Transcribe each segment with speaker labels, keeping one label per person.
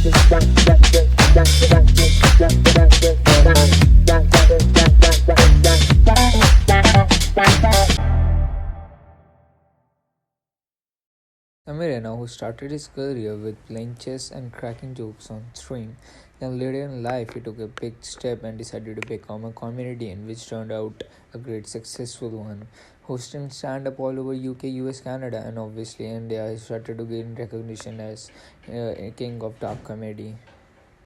Speaker 1: Samir Rana, who started his career with playing chess and cracking jokes on stream, then later in life he took a big step and decided to become a comedian, which turned out a great successful one. Hosting stand-up all over UK, US, Canada, and obviously India, he started to gain recognition as a king of dark comedy.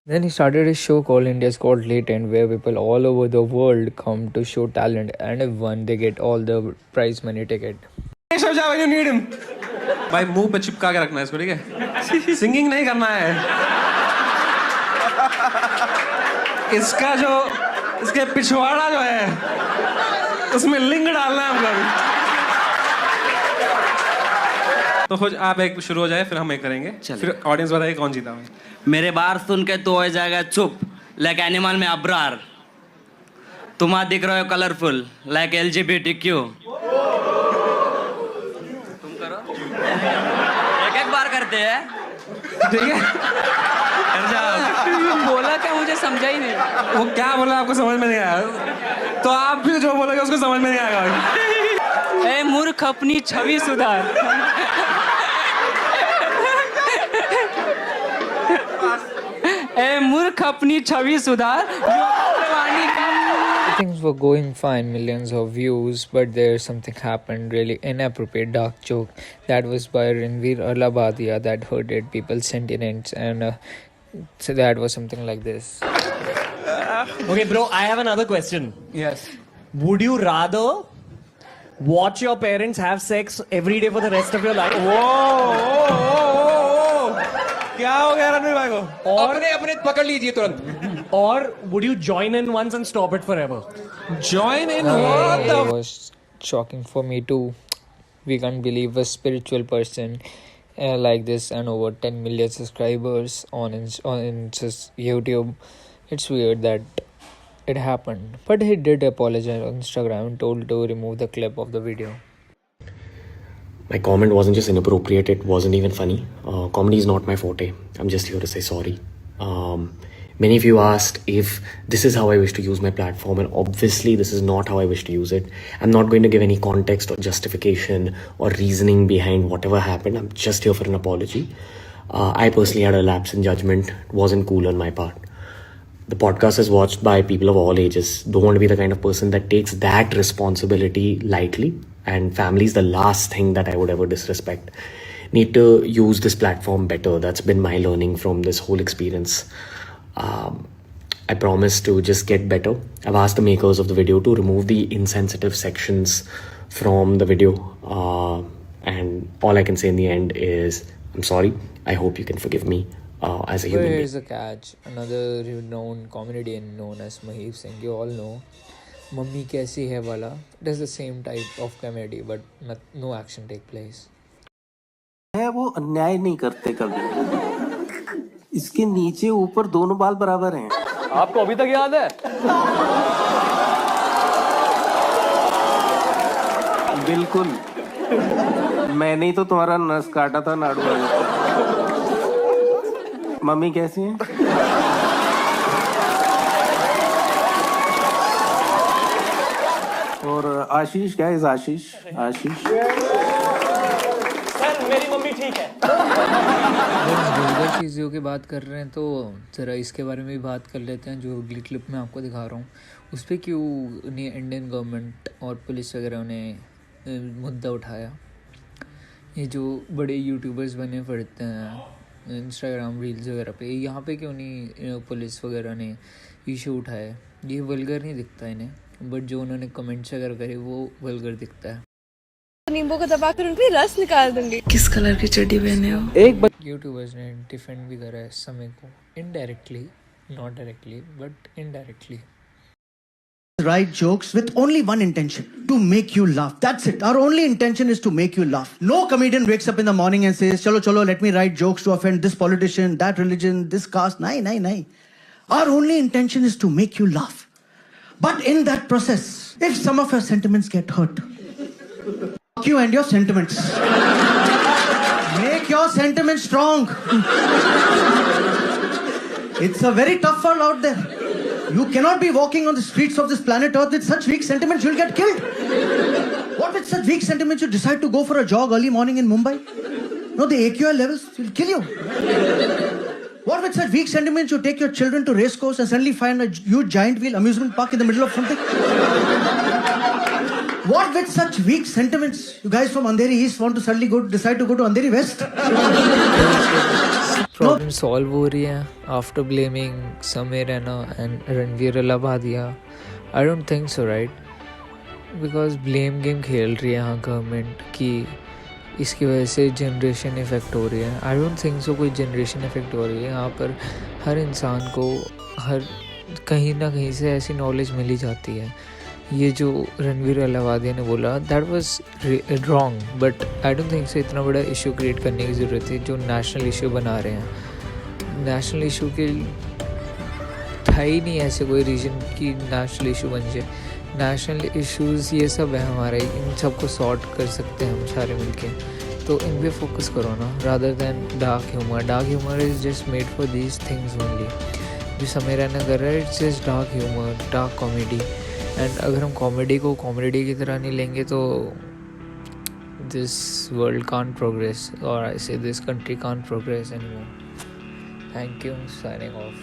Speaker 1: Then he started a show called India's Got Talent, where people all over the world come to show talent, and if won, they get all the prize money ticket.
Speaker 2: You need him. भाई मुंह पे चिपका के रखना है इसको, ठीक है? सिंगिंग नहीं करना है। इसका जो इसके पिछवाड़ा जो है उसमें लिंग डालना है हमको। तो कुछ आप एक शुरू हो जाए, फिर हम एक करेंगे, फिर ऑडियंस बताइए कौन जीता है।
Speaker 3: मेरे बार सुन के तो हो जाएगा चुप, लाइक एनिमल में अब्रार। तुम आज दिख रहे हो कलरफुल, लाइक LGBTQ। एक बार करते हैं,
Speaker 2: ठीक है?
Speaker 4: बोला क्या, मुझे समझा ही नहीं।
Speaker 2: वो क्या बोला आपको समझ में नहीं आया, तो आप भी जो बोलोगे उसको समझ में नहीं आएगा।
Speaker 4: ए मूर्ख, अपनी छवि सुधार। ए मूर्ख, अपनी छवि सुधार।
Speaker 1: Things were going fine, millions of views, but there something happened, really inappropriate dark joke that was by Ranveer Allabadia that hurted people's sentiments, and so that was something like this.
Speaker 5: Okay, bro, I have another question.
Speaker 4: Yes.
Speaker 5: Would you rather watch your parents have sex every day for the rest of your life?
Speaker 2: क्या हो गया रणवीर भाई को?
Speaker 4: और अपने पकड़ लीजिए तुरंत।
Speaker 5: Or would you join in once and stop it forever?
Speaker 2: Join in what
Speaker 1: It
Speaker 2: the?
Speaker 1: was shocking for me too. We can't believe a spiritual person like this and over 10 million subscribers on YouTube. It's weird that it happened, but he did apologize on Instagram and told to remove the clip of the video.
Speaker 6: My comment wasn't just inappropriate, it wasn't even funny. Comedy is not my forte. I'm just here to say sorry. Many of you asked if this is how I wish to use my platform, and obviously this is not how I wish to use it. I'm not going to give any context or justification or reasoning behind whatever happened. I'm just here for an apology. I personally had a lapse in judgment. It wasn't cool on my part. The podcast is watched by people of all ages. Don't want to be the kind of person that takes that responsibility lightly, and family is the last thing that I would ever disrespect. Need to use this platform better. That's been my learning from this whole experience. I promise to just get better. I've asked the makers of the video to remove the insensitive sections from the video, and all I can say in the end is I'm sorry. I hope you can forgive me as a human being.
Speaker 1: Here's a catch. Another renowned comedian known as Maheep Singh, you all know, Mummy Kaisi Hai wala, does the same type of comedy, but no action take place.
Speaker 7: है वो अन्याय नहीं करते कभी। इसके नीचे ऊपर दोनों बाल बराबर हैं।
Speaker 4: आपको अभी तक याद है?
Speaker 7: बिल्कुल, मैंने ही तो तुम्हारा नस काटा था नाड़ू वाले। मम्मी कैसी हैं? और आशीष, क्या है आशीष? आशीष
Speaker 5: सर, मेरी मम्मी ठीक है।
Speaker 1: vulgar चीज़ों की बात कर रहे हैं तो ज़रा इसके बारे में भी बात कर लेते हैं। जो अगली क्लिप में आपको दिखा रहा हूँ उस पर क्यों इंडियन गवर्नमेंट और पुलिस वगैरह ने मुद्दा उठाया। ये जो बड़े यूट्यूबर्स बने पड़ते हैं इंस्टाग्राम रील्स वगैरह पे, यहाँ पे क्यों नहीं पुलिस वगैरह ने इशू उठाया। ये वल्गर नहीं दिखता इन्हें, बट जो उन्होंने कमेंट्स वगैरह करे वो वल्गर दिखता है।
Speaker 8: नींबू को दबाकर उनकी रस निकाल दूंगी।
Speaker 9: किस कलर की चड्डी पहने हो?
Speaker 1: एक यूट्यूबर्स ने डिफेंड भी करा है समय को, indirectly, not directly but indirectly.
Speaker 10: Write jokes with only one intention, to make you laugh. That's it. Our only intention is to make you laugh. No comedian wakes up in the morning and says, chalo chalo, let me write jokes to offend this politician, that religion, this caste. Nahi. Our only intention is to make you laugh. But in that process, if some of your sentiments get hurt, fuck you and your sentiments. Make your sentiments strong. It's a very tough world out there. You cannot be walking on the streets of this planet Earth with such weak sentiments, you'll get killed. What with such weak sentiments you decide to go for a jog early morning in Mumbai? No, the AQI levels will kill you. What with such weak sentiments you take your children to race course and suddenly find a huge giant wheel amusement park in the middle of something? What with such weak sentiments you guys from Andheri East want to suddenly decide to go to Andheri West?
Speaker 1: Problem solve हो रही है after blaming Sameer Raina and Ranveer Allahbadia. I don't think so, right? Because blame game खेल रही है यहाँ government कि इसकी वजह से जनरेशन इफ़ेक्ट हो रही है. आई डोंट थिंक सो कोई जनरेशन इफ़ेक्ट हो रही है. यहाँ पर हर इंसान को हर कहीं ना कहीं से ऐसी नॉलेज मिल ही जाती है. ये जो रणवीर अलाहाबादिया ने बोला that was wrong, but I don't think सो इतना बड़ा इशू क्रिएट करने की ज़रूरत है जो नेशनल इशू बना रहे हैं. नेशनल इशू के था ही नहीं ऐसे कोई रीजन कि नेशनल इशू बन जाए. नेशनल इश्यूज़ ये सब है हमारे, इन सबको सॉर्ट कर सकते हैं हम सारे मिलके. तो इन पे फोकस करो ना, rather than dark humour. Dark humour is just made for these things only. जो समीर रैना कर रहा है it's just dark humour, dark comedy. And अगर हम कॉमेडी को कॉमेडी की तरह नहीं लेंगे तो दिस वर्ल्ड कांट प्रोग्रेस, और आई से this country can't progress anymore. Thank you, signing off.